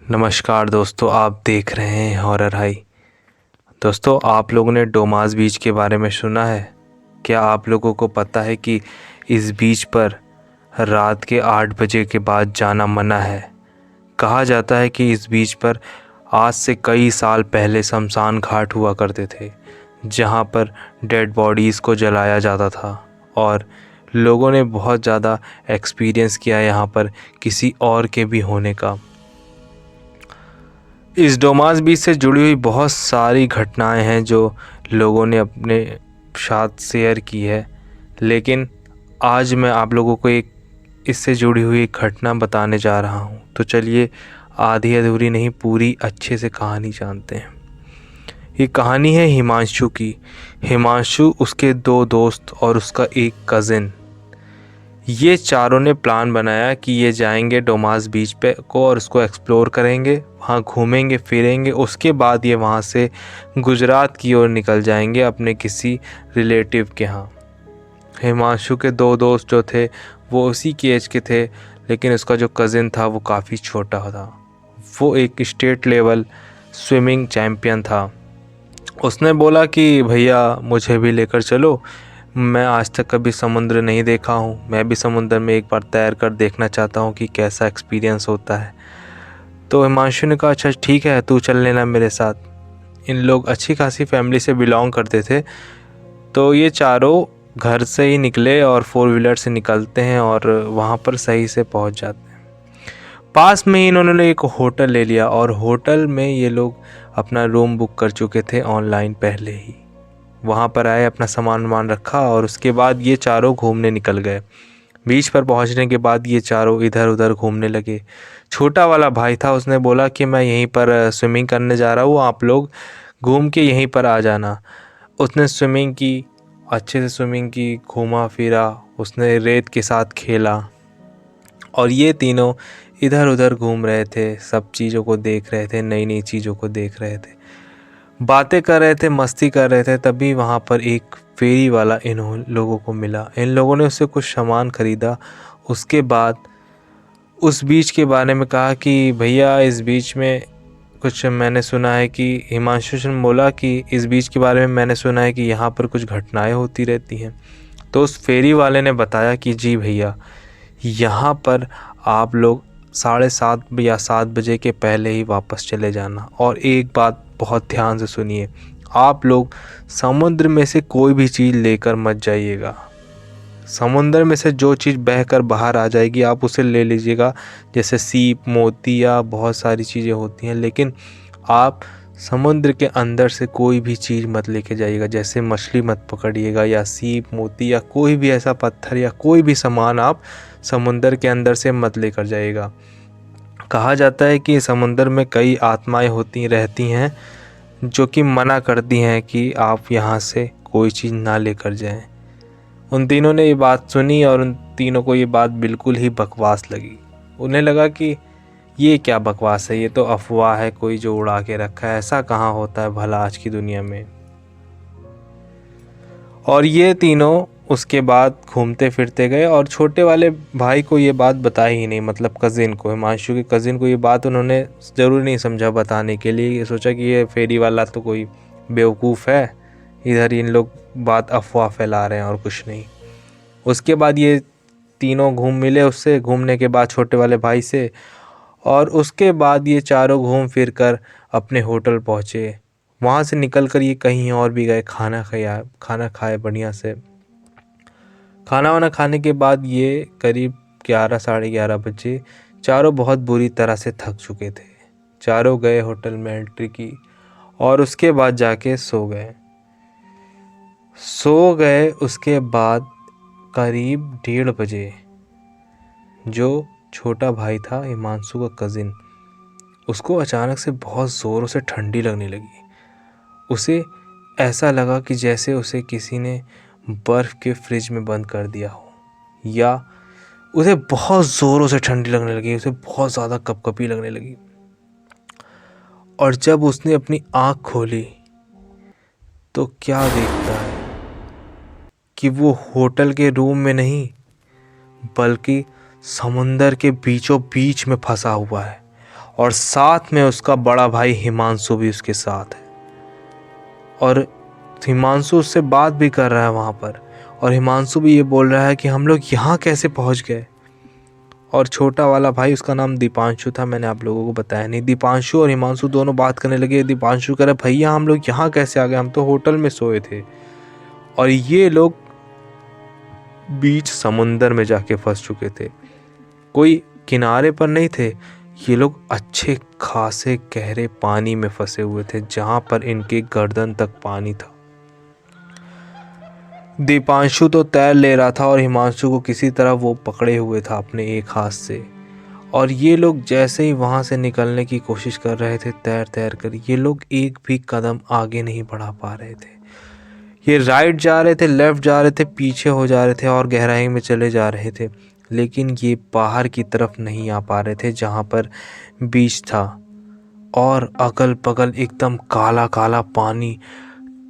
नमस्कार दोस्तों, आप देख रहे हैं हॉरर हाई। दोस्तों, आप लोगों ने डोमास बीच के बारे में सुना है? क्या आप लोगों को पता है कि इस बीच पर रात के 8 बजे के बाद जाना मना है? कहा जाता है कि इस बीच पर आज से कई साल पहले शमशान घाट हुआ करते थे, जहां पर डेड बॉडीज़ को जलाया जाता था और लोगों ने बहुत ज़्यादा एक्सपीरियंस किया यहाँ पर किसी और के भी होने का। इस डोमास बीच से जुड़ी हुई बहुत सारी घटनाएं हैं जो लोगों ने अपने साथ शेयर की है, लेकिन आज मैं आप लोगों को एक इससे जुड़ी हुई एक घटना बताने जा रहा हूं। तो चलिए, आधी अधूरी नहीं, पूरी अच्छे से कहानी जानते हैं। ये कहानी है हिमांशु की। हिमांशु, उसके 2 दोस्त और उसका एक कज़िन, ये चारों ने प्लान बनाया कि ये जाएंगे डोमास बीच पे को और उसको एक्सप्लोर करेंगे, वहाँ घूमेंगे फिरेंगे। उसके बाद ये वहाँ से गुजरात की ओर निकल जाएंगे अपने किसी रिलेटिव के यहाँ। हिमांशु के 2 दोस्त जो थे वो उसी की एज के थे, लेकिन उसका जो कज़िन था वो काफ़ी छोटा था। वो एक स्टेट लेवल स्विमिंग चैम्पियन था। उसने बोला कि भैया मुझे भी लेकर चलो, मैं आज तक कभी समुद्र नहीं देखा हूँ, मैं भी समुद्र में एक बार तैर कर देखना चाहता हूँ कि कैसा एक्सपीरियंस होता है। तो हिमांशु ने कहा, अच्छा ठीक है, तू चल लेना मेरे साथ। इन लोग अच्छी खासी फैमिली से बिलोंग करते थे, तो ये चारों घर से ही निकले और 4 व्हीलर से निकलते हैं और वहाँ पर सही से पहुँच जाते हैं। पास में ही इन्होंने एक होटल ले लिया और होटल में ये लोग अपना रूम बुक कर चुके थे ऑनलाइन पहले ही। वहाँ पर आए, अपना सामान वामान रखा और उसके बाद ये चारों घूमने निकल गए। बीच पर पहुँचने के बाद ये चारों इधर उधर घूमने लगे। छोटा वाला भाई था, उसने बोला कि मैं यहीं पर स्विमिंग करने जा रहा हूँ, आप लोग घूम के यहीं पर आ जाना। उसने स्विमिंग की, अच्छे से स्विमिंग की, घूमा फिरा, उसने रेत के साथ खेला और ये तीनों इधर उधर घूम रहे थे, सब चीज़ों को देख रहे थे, नई नई चीज़ों को देख रहे थे, बातें कर रहे थे, मस्ती कर रहे थे। तभी वहाँ पर एक फेरी वाला इन लोगों को मिला। इन लोगों ने उससे कुछ सामान ख़रीदा। उसके बाद उस बीच के बारे में कहा कि भैया इस बीच में कुछ मैंने सुना है कि हिमांशु ने बोला कि इस बीच के बारे में मैंने सुना है कि यहाँ पर कुछ घटनाएं होती रहती हैं। तो उस फेरी वाले ने बताया कि जी भैया, यहाँ पर आप लोग 7:30 या 7 बजे के पहले ही वापस चले जाना। और एक बात बहुत ध्यान से सुनिए, आप लोग समुद्र में से कोई भी चीज़ लेकर मत जाइएगा। समुद्र में से जो चीज़ बहकर बाहर आ जाएगी आप उसे ले लीजिएगा, जैसे सीप, मोती या बहुत सारी चीज़ें होती हैं, लेकिन आप समुद्र के अंदर से कोई भी चीज़ मत लेके जाइएगा। जैसे मछली मत पकड़िएगा या सीप, मोती या कोई भी ऐसा पत्थर या कोई भी सामान आप समुद्र के अंदर से मत लेकर जाइएगा। कहा जाता है कि समुद्र में कई आत्माएं होती रहती हैं जो कि मना करती हैं कि आप यहाँ से कोई चीज़ ना लेकर जाएं। उन तीनों ने ये बात सुनी और उन तीनों को ये बात बिल्कुल ही बकवास लगी। उन्हें लगा कि ये क्या बकवास है, ये तो अफवाह है कोई जो उड़ा के रखा है, ऐसा कहाँ होता है भला आज की दुनिया में। और ये तीनों उसके बाद घूमते फिरते गए और छोटे वाले भाई को ये बात बताई ही नहीं, मतलब कज़िन को, हिमांशु के कज़िन को ये बात उन्होंने ज़रूर नहीं समझा बताने के लिए। ये सोचा कि ये फेरी वाला तो कोई बेवकूफ़ है, इधर इन लोग बात अफवाह फैला रहे हैं और कुछ नहीं। उसके बाद ये तीनों घूम मिले उससे, घूमने के बाद छोटे वाले भाई से, और उसके बाद ये चारों घूम फिर कर अपने होटल पहुँचे। वहाँ से निकल कर ये कहीं और भी गए, खाना खाए बढ़िया से। खाना वाना खाने के बाद ये करीब 11 साढ़े 11 बजे चारों बहुत बुरी तरह से थक चुके थे। चारों गए होटल में एंट्री की और उसके बाद जाके सो गए। उसके बाद करीब 1:30 बजे जो छोटा भाई था हिमांशु का कज़िन, उसको अचानक से बहुत ज़ोरों से ठंडी लगने लगी। उसे ऐसा लगा कि जैसे उसे किसी ने बर्फ़ के फ्रिज में बंद कर दिया हो, या उसे बहुत ज़ोरों से ठंडी लगने लगी, उसे बहुत ज़्यादा कपकपी लगने लगी। और जब उसने अपनी आँख खोली तो क्या देखता है कि वो होटल के रूम में नहीं बल्कि समुंदर के बीचों बीच में फंसा हुआ है। और साथ में उसका बड़ा भाई हिमांशु भी उसके साथ है। और हिमांशु उससे बात भी कर रहा है वहाँ पर, और हिमांशु भी ये बोल रहा है कि हम लोग यहाँ कैसे पहुँच गए। और छोटा वाला भाई, उसका नाम दीपांशु था, मैंने आप लोगों को बताया नहीं। दीपांशु और हिमांशु दोनों बात करने लगे। दीपांशु कह रहे भैया हम लोग यहाँ कैसे आ गए, हम तो होटल में सोए थे। और ये लोग बीच समुंदर में जाके फंस चुके थे, कोई किनारे पर नहीं थे। ये लोग अच्छे खासे गहरे पानी में फंसे हुए थे, जहाँ पर इनके गर्दन तक पानी था। दीपांशु तो तैर ले रहा था और हिमांशु को किसी तरह वो पकड़े हुए था अपने एक हाथ से। और ये लोग जैसे ही वहाँ से निकलने की कोशिश कर रहे थे तैर तैर कर, ये लोग एक भी कदम आगे नहीं बढ़ा पा रहे थे। ये राइट जा रहे थे, लेफ़्ट जा रहे थे, पीछे हो जा रहे थे और गहराई में चले जा रहे थे, लेकिन ये बाहर की तरफ नहीं आ पा रहे थे जहाँ पर बीच था। और अगल बगल एकदम काला काला पानी,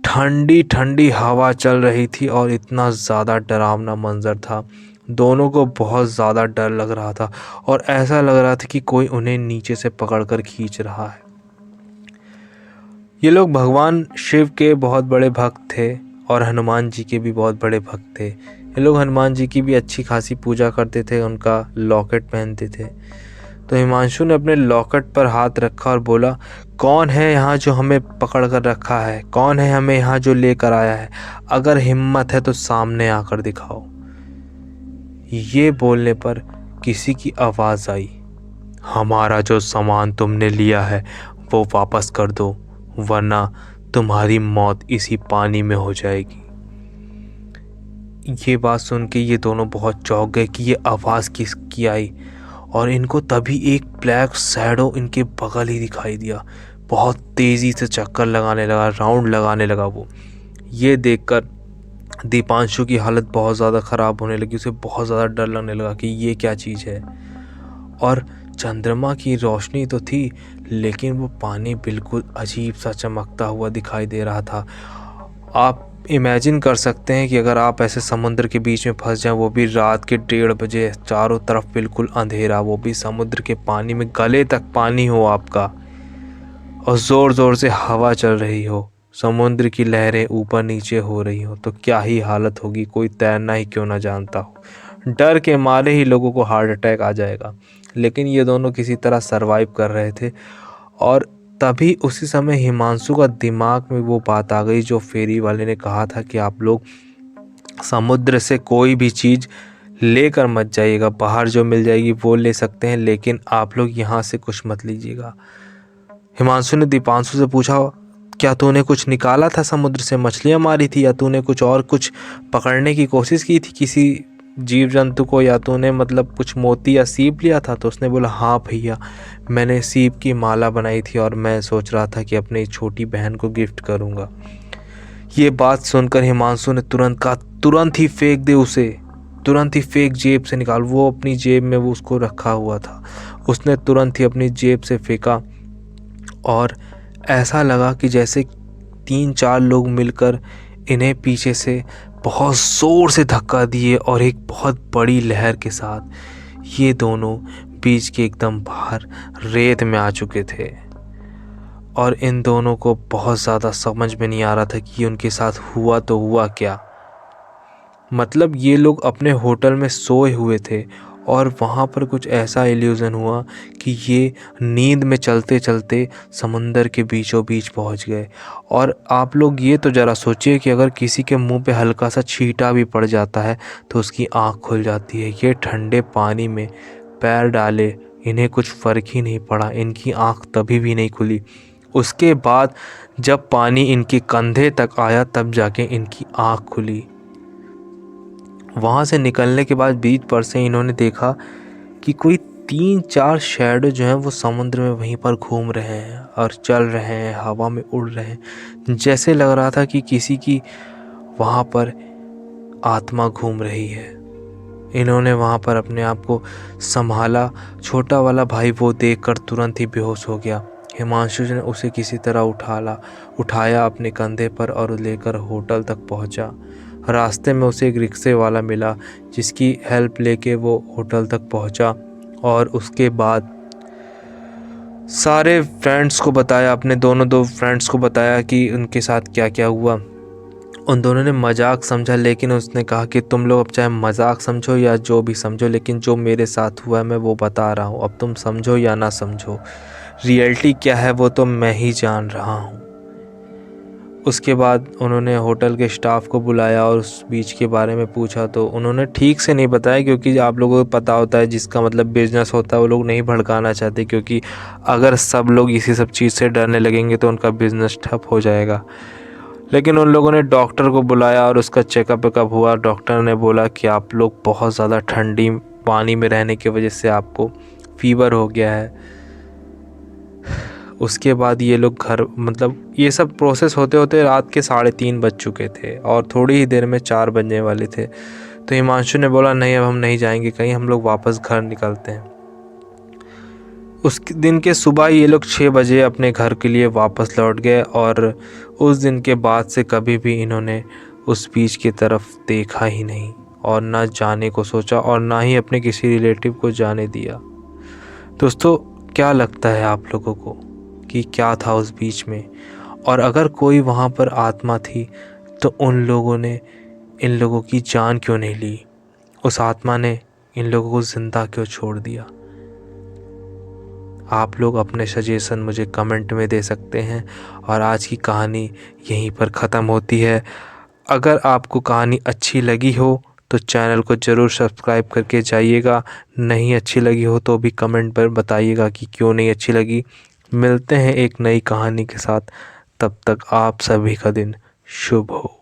ठंडी ठंडी हवा चल रही थी और इतना ज़्यादा डरावना मंजर था। दोनों को बहुत ज़्यादा डर लग रहा था और ऐसा लग रहा था कि कोई उन्हें नीचे से पकड़कर खींच रहा है। ये लोग भगवान शिव के बहुत बड़े भक्त थे और हनुमान जी के भी बहुत बड़े भक्त थे। ये लोग हनुमान जी की भी अच्छी खासी पूजा करते थे, उनका लॉकेट पहनते थे। तो हिमांशु ने अपने लॉकेट पर हाथ रखा और बोला, कौन है यहाँ जो हमें पकड़ कर रखा है, कौन है हमें यहाँ जो लेकर आया है, अगर हिम्मत है तो सामने आकर दिखाओ। ये बोलने पर किसी की आवाज़ आई, हमारा जो सामान तुमने लिया है वो वापस कर दो, वरना तुम्हारी मौत इसी पानी में हो जाएगी। ये बात सुन के ये दोनों बहुत चौंक गए कि ये आवाज़ किसकी आई। और इनको तभी एक ब्लैक शैडो इनके बगल ही दिखाई दिया, बहुत तेज़ी से चक्कर लगाने लगा, राउंड लगाने लगा वो। ये देखकर दीपांशु की हालत बहुत ज़्यादा ख़राब होने लगी, उसे बहुत ज़्यादा डर लगने लगा कि ये क्या चीज़ है। और चंद्रमा की रोशनी तो थी, लेकिन वो पानी बिल्कुल अजीब सा चमकता हुआ दिखाई दे रहा था। आप इमेजिन कर सकते हैं कि अगर आप ऐसे समुद्र के बीच में फंस जाएं, वो भी रात के 1:30 बजे, चारों तरफ बिल्कुल अंधेरा, वो भी समुद्र के पानी में, गले तक पानी हो आपका, और ज़ोर ज़ोर से हवा चल रही हो, समुद्र की लहरें ऊपर नीचे हो रही हो, तो क्या ही हालत होगी। कोई तैरना ही क्यों ना जानता हो, डर के मारे ही लोगों को हार्ट अटैक आ जाएगा। लेकिन ये दोनों किसी तरह सरवाइव कर रहे थे। और तभी उसी समय हिमांशु का दिमाग में वो बात आ गई जो फेरी वाले ने कहा था कि आप लोग समुद्र से कोई भी चीज़ लेकर मत जाइएगा, बाहर जो मिल जाएगी वो ले सकते हैं, लेकिन आप लोग यहाँ से कुछ मत लीजिएगा। हिमांशु ने दीपांशु से पूछा, क्या तूने कुछ निकाला था समुद्र से, मछलियाँ मारी थी, या तूने कुछ और कुछ पकड़ने की कोशिश की थी किसी जीव जंतु को, या तूने मतलब कुछ मोती या सीप लिया था? तो उसने बोला, हाँ भैया, मैंने सीप की माला बनाई थी और मैं सोच रहा था कि अपनी छोटी बहन को गिफ्ट करूँगा। ये बात सुनकर हिमांशु ने तुरंत कहा, तुरंत ही फेंक दे उसे, तुरंत ही फेंक, जेब से निकाल। वो अपनी जेब में वो उसको रखा हुआ था, उसने तुरंत ही अपनी जेब से फेंका। और ऐसा लगा कि जैसे 3-4 लोग मिलकर इन्हें पीछे से बहुत ज़ोर से धक्का दिए और एक बहुत बड़ी लहर के साथ ये दोनों बीच के एकदम बाहर रेत में आ चुके थे। और इन दोनों को बहुत ज़्यादा समझ में नहीं आ रहा था कि उनके साथ हुआ तो हुआ क्या। मतलब ये लोग अपने होटल में सोए हुए थे और वहाँ पर कुछ ऐसा इल्यूज़न हुआ कि ये नींद में चलते चलते समंदर के बीचों बीच पहुँच गए। और आप लोग ये तो ज़रा सोचिए कि अगर किसी के मुंह पे हल्का सा छींटा भी पड़ जाता है तो उसकी आँख खुल जाती है। ये ठंडे पानी में पैर डाले, इन्हें कुछ फ़र्क ही नहीं पड़ा, इनकी आँख तभी भी नहीं खुली। उसके बाद जब पानी इनके कंधे तक आया तब जाके इनकी आँख खुली। वहाँ से निकलने के बाद बीच पर से इन्होंने देखा कि कोई 3-4 शैडो जो हैं वो समुद्र में वहीं पर घूम रहे हैं और चल रहे हैं, हवा में उड़ रहे हैं। जैसे लग रहा था कि किसी की वहाँ पर आत्मा घूम रही है। इन्होंने वहाँ पर अपने आप को संभाला। छोटा वाला भाई वो देखकर तुरंत ही बेहोश हो गया। हिमांशु ने उसे किसी तरह उठाया अपने कंधे पर और लेकर होटल तक पहुँचा। रास्ते में उसे एक रिक्शे वाला मिला जिसकी हेल्प लेके वो होटल तक पहुंचा। और उसके बाद सारे फ्रेंड्स को बताया, अपने दो फ्रेंड्स को बताया कि उनके साथ क्या क्या हुआ। उन दोनों ने मजाक समझा, लेकिन उसने कहा कि तुम लोग अब चाहे मजाक समझो या जो भी समझो, लेकिन जो मेरे साथ हुआ है मैं वो बता रहा हूँ, अब तुम समझो या ना समझो, रियलिटी क्या है वो तो मैं ही जान रहा हूँ। उसके बाद उन्होंने होटल के स्टाफ को बुलाया और उस बीच के बारे में पूछा, तो उन्होंने ठीक से नहीं बताया, क्योंकि आप लोगों को पता होता है जिसका मतलब बिजनेस होता है वो लोग नहीं भड़काना चाहते, क्योंकि अगर सब लोग इसी सब चीज़ से डरने लगेंगे तो उनका बिज़नेस ठप हो जाएगा। लेकिन उन लोगों ने डॉक्टर को बुलाया और उसका चेकअप वेकअप हुआ। डॉक्टर ने बोला कि आप लोग बहुत ज़्यादा ठंडी पानी में रहने की वजह से आपको फीवर हो गया है। उसके बाद ये लोग घर, मतलब ये सब प्रोसेस होते होते रात के 3:30 बज चुके थे और थोड़ी ही देर में 4 बजने वाले थे। तो हिमांशु ने बोला नहीं, अब हम नहीं जाएंगे कहीं, हम लोग वापस घर निकलते हैं। उस दिन के सुबह ये लोग 6 बजे अपने घर के लिए वापस लौट गए और उस दिन के बाद से कभी भी इन्होंने उस बीच की तरफ देखा ही नहीं और ना जाने को सोचा और ना ही अपने किसी रिलेटिव को जाने दिया। दोस्तों, क्या लगता है आप लोगों को कि क्या था उस बीच में? और अगर कोई वहाँ पर आत्मा थी तो उन लोगों ने इन लोगों की जान क्यों नहीं ली? उस आत्मा ने इन लोगों को ज़िंदा क्यों छोड़ दिया? आप लोग अपने सजेशन मुझे कमेंट में दे सकते हैं। और आज की कहानी यहीं पर ख़त्म होती है। अगर आपको कहानी अच्छी लगी हो तो चैनल को ज़रूर सब्सक्राइब करके जाइएगा। नहीं अच्छी लगी हो तो भी कमेंट पर बताइएगा कि क्यों नहीं अच्छी लगी। मिलते हैं एक नई कहानी के साथ, तब तक आप सभी का दिन शुभ हो।